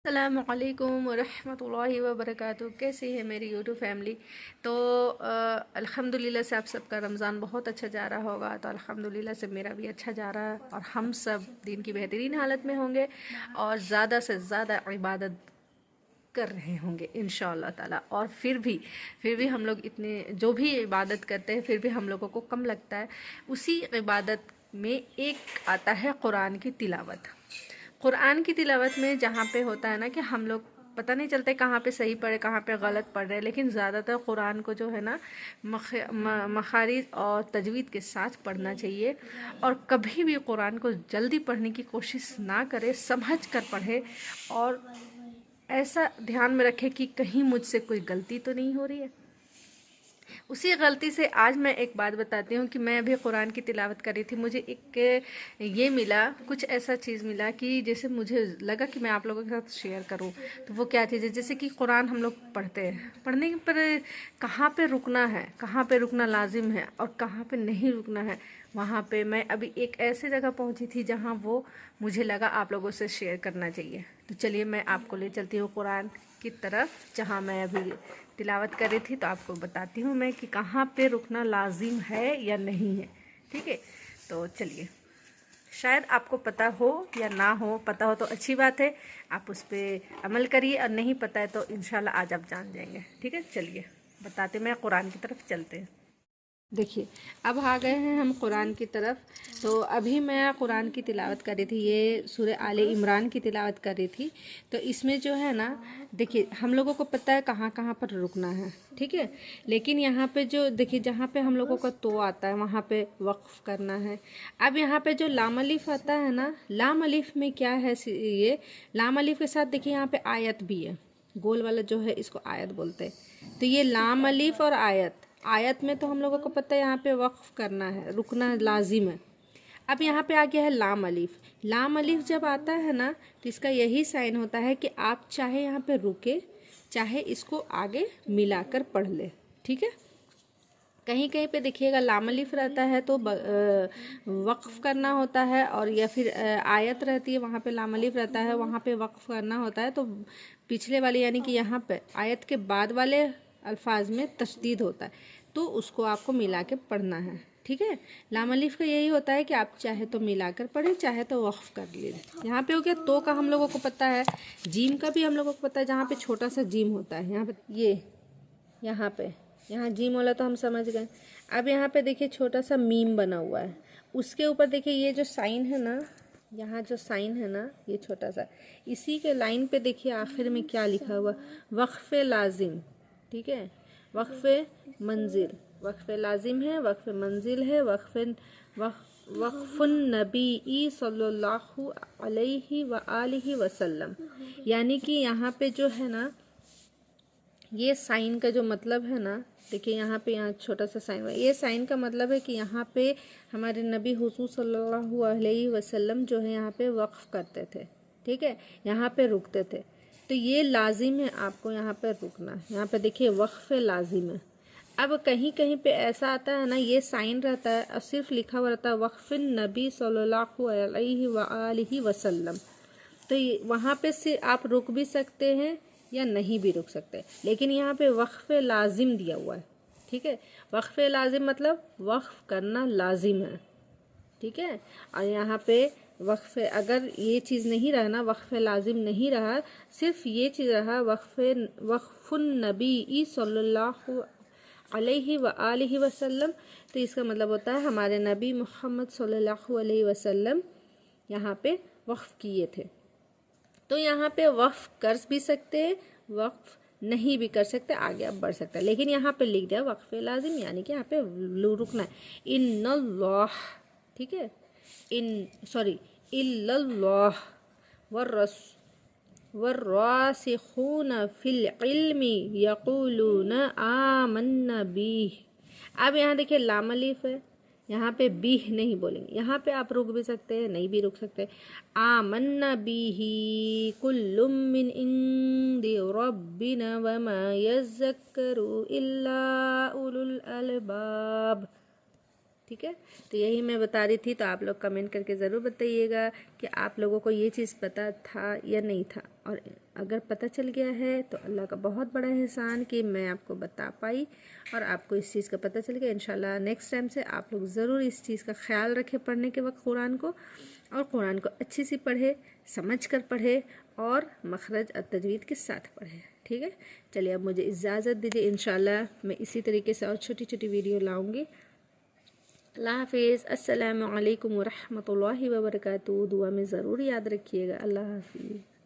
अस्सलामुअलैकुम वरहमतुल्लाहि वबरकातुहू। कैसी है मेरी यूट्यूब फैमिली। तो अल्हम्दुलिल्लाह से आप सबका रमज़ान बहुत अच्छा जा रहा होगा। तो अल्हम्दुलिल्लाह से मेरा भी अच्छा जा रहा है और हम सब दिन की बेहतरीन हालत में होंगे और ज़्यादा से ज़्यादा इबादत कर रहे होंगे इंशाअल्लाह ताला। और फिर भी हम लोग इतने जो भी इबादत करते हैं फिर भी हम लोगों को कम लगता है। उसी इबादत में एक आता है कुरान की तिलावत। कुरान की तिलावत में जहाँ पे होता है ना कि हम लोग पता नहीं चलते कहाँ पे सही पढ़े कहाँ पे गलत पढ़ रहे, लेकिन ज़्यादातर कुरान को जो है ना मखारिज और तजवीद के साथ पढ़ना चाहिए। और कभी भी कुरान को जल्दी पढ़ने की कोशिश ना करें, समझ कर पढ़े और ऐसा ध्यान में रखें कि कहीं मुझसे कोई गलती तो नहीं हो रही है। उसी गलती से आज मैं एक बात बताती हूँ कि मैं अभी कुरान की तिलावत कर रही थी, मुझे एक ये मिला, कुछ ऐसा चीज़ मिला कि जैसे मुझे लगा कि मैं आप लोगों के साथ शेयर करूँ। तो वो क्या चीज़ है, जैसे कि कुरान हम लोग पढ़ते हैं, पढ़ने पर कहाँ पे रुकना है, कहाँ पे रुकना लाजिम है और कहाँ पे नहीं रुकना है। वहाँ पे मैं अभी एक ऐसे जगह पहुँची थी जहाँ वो मुझे लगा आप लोगों से शेयर करना चाहिए। तो चलिए मैं आपको ले चलती हूँ कुरान की तरफ जहाँ मैं अभी तिलावत कर रही थी। तो आपको बताती हूँ मैं कि कहाँ पे रुकना लाजिम है या नहीं है। ठीक है, तो चलिए, शायद आपको पता हो या ना हो, पता हो तो अच्छी बात है, आप उस पर अमल करिए और नहीं पता है तो इंशाल्लाह आज आप जान जाएंगे। ठीक है, चलिए बताते, मैं कुरान की तरफ चलते हैं। देखिए, अब आ गए हैं हम कुरान की तरफ। तो अभी मैं कुरान की तिलावत कर रही थी, ये सूरह आले इमरान की तिलावत कर रही थी। तो इसमें जो है ना, देखिए हम लोगों को पता है कहाँ कहाँ पर रुकना है, ठीक है। लेकिन यहाँ पे जो देखिए, जहाँ पे हम लोगों का तो आता है वहाँ पे वक्फ करना है। अब यहाँ पे जो लाम अलिफ आता है ना, लाम अलिफ में क्या है, ये लाम अलिफ के साथ देखिए यहाँ पे आयत भी है, गोल वाला जो है इसको आयत बोलते हैं। तो ये लाम अलिफ और आयत, आयत में तो हम लोगों को पता है यहाँ पे वक्फ करना है, रुकना लाजिम है। अब यहाँ पे आ गया है लाम अलिफ। लाम अलिफ जब आता है ना तो इसका यही साइन होता है कि आप चाहे यहाँ पे रुके, चाहे इसको आगे मिलाकर पढ़ ले। ठीक है, कहीं कहीं पे देखिएगा लाम अलिफ रहता है तो वक्फ करना होता है, और या फिर आयत रहती है वहाँ पे लाम अलिफ रहता है, वहाँ पे वक्फ करना होता है। तो पिछले वाले यानी कि यहाँ पे आयत के बाद वाले अल्फाज में तशदीद होता है, तो उसको आपको मिला के पढ़ना है। ठीक है, लाम अलिफ का यही होता है कि आप चाहे तो मिलाकर पढ़ें, चाहे तो वक्फ कर ले। यहाँ पे हो गया तो का हम लोगों को पता है, जीम का भी हम लोगों को पता है, जहाँ पे छोटा सा जीम होता है, यहाँ पे ये यहाँ पे यहाँ जीम वाला तो हम समझ गए। अब यहाँ पे देखिए छोटा सा मीम बना हुआ है, उसके ऊपर देखिए ये जो साइन है ना, यहाँ जो साइन है ना ये छोटा सा, इसी के लाइन पे देखिए आखिर में क्या लिखा हुआ, वक्फ लाजिम। ठीक है, वक्फ मंजिल, वक्फ लाजिम है, वक्फ मंजिल है, वक्फुन नबी सल्लल्लाहु अलैहि व आलिहि वसल्लम। यानी कि यहाँ पे जो है ना, ये साइन का जो मतलब है ना, देखिए यहाँ पे यहाँ छोटा सा साइन हुआ, ये साइन का मतलब है कि यहाँ पे हमारे नबी हुजूर सल्लल्लाहु अलैहि वसल्लम जो है यहाँ पे वक्फ करते थे। ठीक है, यहाँ पे रुकते थे, तो ये लाजिम है आपको यहाँ पे रुकना। यहाँ पे देखिए वक्फ लाजिम है। अब कहीं कहीं पे ऐसा आता है ना, ये साइन रहता है और सिर्फ लिखा हुआ रहता है वक्फिन नबी सल्लल्लाहु अलैहि व आलिहि वसल्लम। तो वहाँ पे से आप रुक भी सकते हैं या नहीं भी रुक सकते, लेकिन यहाँ पे वक्फ लाजिम दिया हुआ है। ठीक है, वक्फ लाजिम मतलब वक्फ करना लाजिम है। ठीक है, और यहाँ पे वक्फ, अगर ये चीज़ नहीं रहा ना, वक्फ लाजिम नहीं रहा, सिर्फ ये चीज़ रहा वक्फुन नबी सल्लल्लाहु अलैहि व आलिहि वसल्लम, तो इसका मतलब होता है हमारे नबी मोहम्मद सल्लल्लाहु अलैहि वसल्लम यहाँ पे वक्फ किए थे। तो यहाँ पे वक्फ कर भी सकते हैं, वक्फ नहीं भी कर सकते, आगे आप बढ़ सकते हैं, लेकिन यहाँ पे लिख दिया वक्फ लाजिम, यानी कि यहाँ पे रुकना है। इन्नल्लाह, ठीक है, इल्लल्लाह वर्रासिखून फिल इल्मी यक़ूलून आमन्ना बिह। अब यहाँ देखिए लाम अलिफ है, यहाँ पे बीह नहीं बोलेंगे, यहाँ पे आप रुक भी सकते हैं, नहीं भी रुक सकते। आमन्ना बिही कुल्लुम मिन इंदि रब्बिना वमा यज़्ज़करू इल्ला उलुल अलबाब। ठीक है। तो यही मैं बता रही थी, तो आप लोग कमेंट करके ज़रूर बताइएगा कि आप लोगों को ये चीज़ पता था या नहीं था, और अगर पता चल गया है तो अल्लाह का बहुत बड़ा एहसान कि मैं आपको बता पाई और आपको इस चीज़ का पता चल गया। इंशाल्लाह नेक्स्ट टाइम से आप लोग ज़रूर इस चीज़ का ख्याल रखें पढ़ने के वक्त कुरान को, और कुरान को अच्छी सी पढ़े, समझ कर पढ़े और मखरज और तजवीद के साथ पढ़े। ठीक है, चलिए अब मुझे इजाज़त दीजिए। इंशाल्लाह मैं इसी तरीके से और छोटी छोटी वीडियो लाऊंगी। अल्लाह हाफिज़। अस्सलामु अलैकुम वरहमतुल्लाहि वबरकातुहू। दुआ में ज़रूर याद रखिएगा। अल्लाह हाफिज़।